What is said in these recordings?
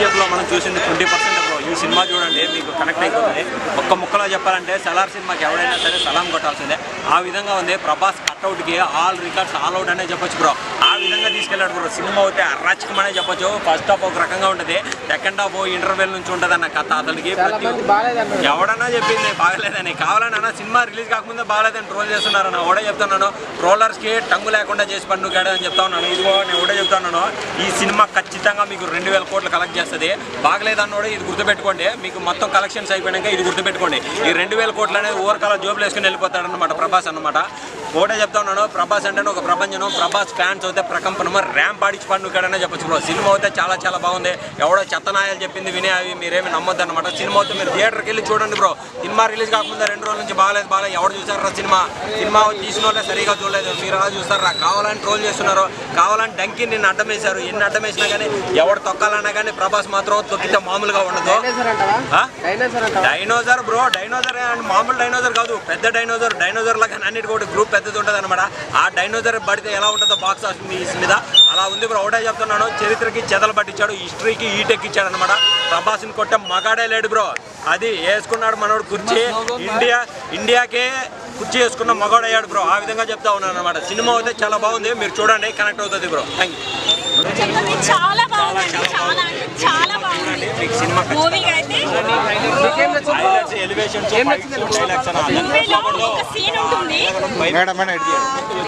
లో మనం చూసింది 20% బ్రో. ఈ సినిమా చూడండి మీకు కనెక్ట్ అయిపోతుంది. ఒక్క ముక్కలో చెప్పాలంటే సలార్ సినిమాకి ఎవరైనా సరే సలాం కొట్టాల్సిందే. ఆ విధంగా ఉంది. ప్రభాస్ కట్అవుట్కి ఆల్ రికార్డ్స్ ఆల్ అవుట్ అనే చెప్పొచ్చు బ్రో. ఆ విధంగా తీసుకెళ్ళాడు బ్రో. సినిమా అయితే అరాచకమనే చెప్పొచ్చు. ఫస్ట్ హాఫ్ ఒక రకంగా ఉంటుంది, సెకండ్ హాఫ్ ఇంటర్వెల్ నుంచి ఉంటుంది అన్న కథ. అతనికి ఎవడన్నా చెప్పింది బాగలేదని, కావాలని అన్న సినిమా రిలీజ్ కాకముందే బాగలేదని ట్రోల్ చేస్తున్నారన్న. ఒకటే చెప్తున్నాను, ట్రోలర్స్కి టంగు లేకుండా చేసి పన్నుకాడు అని చెప్తా ఉన్నాను. ఇదిగో నేను ఒకటే చెప్తున్నాను, ఈ సినిమా ఖచ్చితంగా మీకు 2000 కోట్లు కలెక్ట్ చేస్తుంది. బాగలేదన్నోడే ఇది గుర్తుపెట్టుకోండి. మీకు మొత్తం కలెక్షన్స్ అయిపోయాక ఇది గుర్తుపెట్టుకోండి. ఈ 2000 కోట్లు అనేది ఓవర్కాల జోబులు వేసుకుని వెళ్ళిపోతాడనమాట ప్రభాస్ అన్నమాట. ఒకటే చెప్తా ఉన్నాను, ప్రభాస్ అంటే ఒక ప్రపంచం. ప్రభాస్ ఫ్యాన్స్ అయితే ప్రకంపనమో ర్యాంప్ ఆడిచి పన్నుకాడనే చెప్పొచ్చు బ్రో. సినిమా అయితే చాలా చాలా బాగుంది. ఎవడో చెత్తనాయాలు చెప్పింది వినే అవి మీరేమి నమ్మొద్దు అనమాట. సినిమా అయితే మీరు థియేటర్కి వెళ్ళి చూడండి బ్రో. సినిమా రిలీజ్ కాకముందే 2 రోజుల నుంచి బాగలేదు ఎవడు చూసారా సినిమా తీసిన వాళ్ళే సరిగా చూడలేదు. మీరు అలా చూస్తారా? కావాలని ట్రోల్ చేస్తున్నారు, కావాలని డంకి నిన్ను అడ్డం వేశారు. ఎన్ని అడ్డం వేసినా కానీ ఎవడు తొక్కాలన్నా కానీ ప్రభాస్ మాత్రం తొక్కితే మామూలుగా ఉండదు. డైనోజర్ బ్రో, డైనోజర్ మామూలు డైనోజర్ కాదు, పెద్ద డైనోజర్ లాగా అన్నిటి కూడా గ్రూప్ పెద్దది ఉంటుంది అనమాట. ఆ డైనోజర్ పడితే ఎలా ఉంటుందో బాక్స్ ఆఫీస్ మీద అలా ఉంది బ్రో. ఒకటే చెప్తున్నాను, చరిత్రకి చెదలు పట్టించాడు, హిస్టరీకి ఈటెక్కిచ్చాడు అనమాట. ప్రభాస్ని కొట్టే మగాడే లేడు బ్రో. అది వేసుకున్నాడు మనోడు కుర్చీ. ఇండియాకే కుర్చీ వేసుకున్న మగాడు అయ్యాడు బ్రో. ఆ విధంగా చెప్తా ఉన్నాను అనమాట. సినిమా అయితే చాలా బాగుంది, మీరు చూడండి, కనెక్ట్ అవుతుంది బ్రో. Thank you. చాలా బాగుంది, చాలా బాగుంది మూవీ. అయితే మూవీలో ఒక సీన్ ఉంటుంది,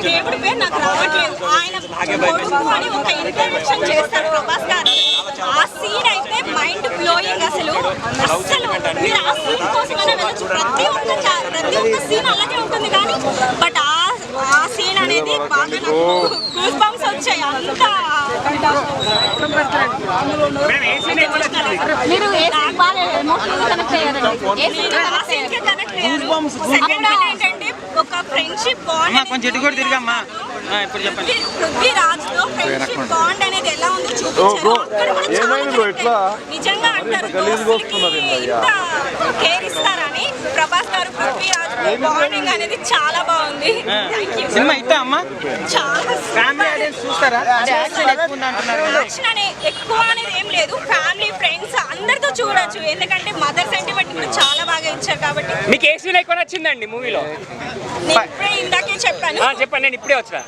దేవుడి పేరు నాకు రావట్లేదు, ఆయన కొడుకు అని ఒక ఇంటర్వెన్షన్ చేస్తారు ప్రభాస్ గారు. ఆ సీన్ అయితే మైండ్ బ్లోయింగ్. అసలు మీరు ఆ సీన్ కోసమైనా వెళ్ళచ్చు. ప్రతి ఒక్క సీన్ అలాగే ఉంటుంది కానీ బట్ ఆ సీన్ అనేది బాగా నాకు గూస్ బంప్స్ వచ్చాయి. అంతా ఏంటంటే ఒక ఫ్రెండ్షిప్ బాండ్, పృథ్వీరాజ్ తో ఫ్రెండ్షిప్ బాండ్ అనేది ఎలా ఉందో చూపించారు. నిజంగా అంటారు కేర్ ఇస్తారని. ప్రభాస్ గారు పృథ్వీరాజ్ బాండింగ్ అనేది చాలా బాగుంది. యాక్షన్ అనేది ఎక్కువ అనేది ఏం లేదు, ఫ్యామిలీ ఫ్రెండ్స్ అందరితో చూడొచ్చు. ఎందుకంటే మదర్ సెంటిమెంట్ కూడా చాలా బాగా ఇచ్చారు కాబట్టి. మీకు ఏ సీన్ ఎక్కువ నచ్చిందండి మూవీలో? ఇప్పుడే ఇందాకే చెప్పాను. చెప్పండి, నేను ఇప్పుడే వచ్చా.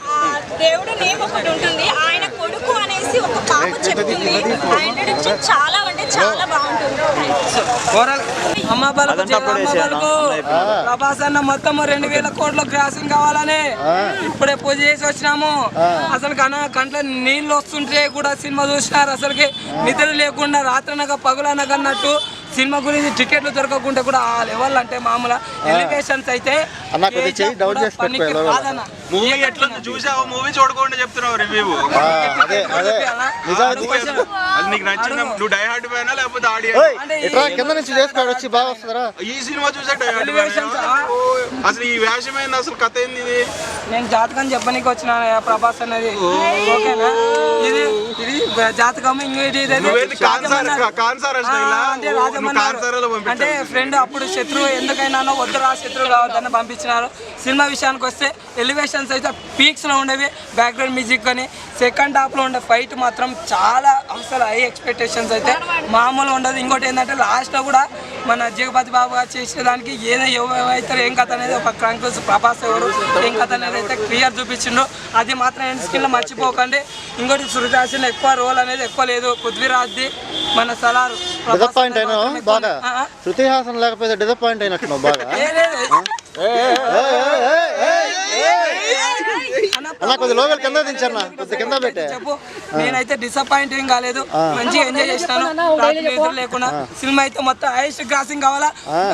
దేవుడు నేమ్ ఒకటి ఉంటుంది, ఆయన కొడుకు అనేసి ఒక పాప చెప్తుంది. ఆ ఇంట్రడక్షన్ చాలా అంటే చాలా బాగుంటుంది. అమ్మ బలకు ప్రభాస్ అన్న మొత్తం 2000 కోట్ల క్రాసింగ్ కావాలని ఇప్పుడే పూజ చేసి వచ్చినాము. అసలు కంట్లో నీళ్ళు వస్తుంటే కూడా సినిమా చూసినారు. అసలుకి నిద్ర లేకుండా రాత్రనగా పగులనగన్నట్టు సినిమా గురించి టికెట్లు దొరకకుండా కూడా ఆ లెవెల్ అంటే మామూలు ఎలివేషన్స్ అయితే చూసావు. మూవీ చూడకుండా చెప్తున్నావు రివ్యూ. నువ్వు డై హార్ట్ ఫ్యానా లేకపోతే కింద నుంచి చేసుకోవాలి వచ్చి బాగా వస్తుందా? ఈ సినిమా చూసా డై హార్ట్ ఫ్యానా? అసలు ఈ వేషం ఏంది, అసలు కథ ఏంది ఇది? నేను జాతకం చెప్పనీకి వచ్చిన ప్రభాస్ అనేది. ఓకేనా, ఇది జాతకం. అంటే ఫ్రెండ్ అప్పుడు శత్రువు ఎందుకైనా వద్దురా శత్రువు కావద్దని పంపించినారు. సినిమా విషయానికి వస్తే ఎలివేషన్స్ అయితే పీక్స్ లో ఉండేవి, బ్యాక్గ్రౌండ్ మ్యూజిక్ కానీ. సెకండ్ హాఫ్ లో ఉండే ఫైట్ మాత్రం చాలా అసలు హై ఎక్స్పెక్టేషన్స్ అయితే మామూలు ఉండదు. ఇంకోటి ఏంటంటే లాస్ట్ లో కూడా మన జగపతి బాబు గారు చేసేదానికి ఏమైతే ఏం కథ అనేది ఒక క్రాంక్స్ ప్రభాస్ ఎవరు ఏం కథ అనేది అయితే క్లియర్ చూపించిండు. అది మాత్రం ఎండ్ స్క్రీన్ లో మర్చిపోకండి. ఇంకోటి శృతిహాసన్ ఎక్కువ రోల్ అనేది ఎక్కువ లేదు. పృథ్వీరాజ్ది మన సలార్ డిసప్పాయింట్ అయినా బాగా. శృతిహాసన్ లేకపోతే డిసప్పాయింట్ అయినట్టు బాగా. లోకల్ కింద దించన్నా, కింద పెట్టే చెప్పు. నేనైతే డిసప్పాయింట్ ఏం కాలేదు, మంచిగా ఎంజాయ్ చేస్తాను. రాత్రి లేకుండా సినిమా అయితే మొత్తం హైయెస్ట్ క్రాసింగ్ కావాలా.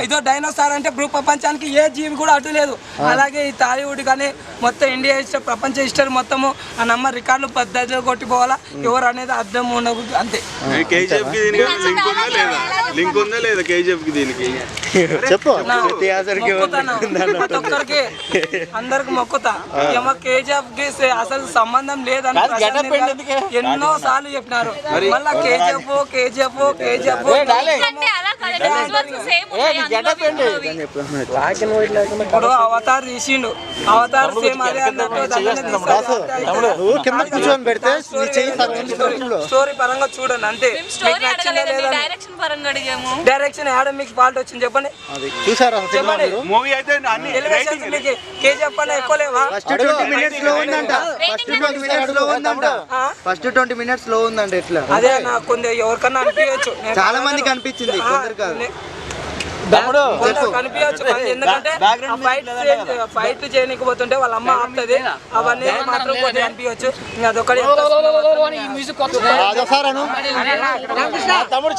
ఇదో డైనోసార్ అంటే ప్రపంచానికి ఏ జీవి కూడా అటు లేదు. అలాగే ఈ టాలీవుడ్ కానీ మొత్తం ఇండియా హిస్టరీ, ప్రపంచ హిస్టరీ మొత్తము ఆ నంబర్ రికార్డులు పద్ధతిలో కొట్టిపోవాలా. ఎవరు అనేది అర్థం ఉండదు అంతే. చెప్పు. ప్రతి ఒక్కరికి అందరికి మొక్కుతా. ఏమో కేజీఎఫ్ కి అసలు సంబంధం లేదని ఎన్నో సార్లు చెప్పినారు. మళ్ళా కేజీఎఫ్ ఇప్పుడు అవతార్ తీసిండు, అవతార్ సేమ్ అదే అన్నట్టు నువ్వు కింద కూర్చొని పెడితే నీ చెయ్యి సగం ఉంది కడుపులో. స్టోరీ పరంగా చూడండి అంతే. మీకు నచ్చిందా లేదా? డైరెక్షన్ పరంగా అడిగాము. డైరెక్షన్ యాడ మీకు ఫాల్ట్ వచ్చింది చెప్పండి. అది చూసారా సినిమా చెప్పండి. మీరు? మూవీ అయితే అన్ని ఎలివేషన్స్ మీకు కేజీఎఫ్ కన్నా ఎక్కువ లేవా? ఫస్ట్ 20 minutes లో ఉందంట. ఫస్ట్ 20 minutes లో ఉందంట. ఫస్ట్ 20 minutes లో ఉందంట. ఎట్లా అదే నాకు కొంచెం ఎవరికన్నా అనిపించచ్చు, చాలా మందికి అనిపించింది, కొందరు కాదు. కనిపించచ్చు. ఎందుకంటే ఫైట్ చేయకపోతుంటే వాళ్ళ అమ్మ ఆపుతుంది, అవన్నీ మాత్రం కొంచెం అనిపించచ్చు. అదొకటి రాజా సార్ అను తమ్ముడు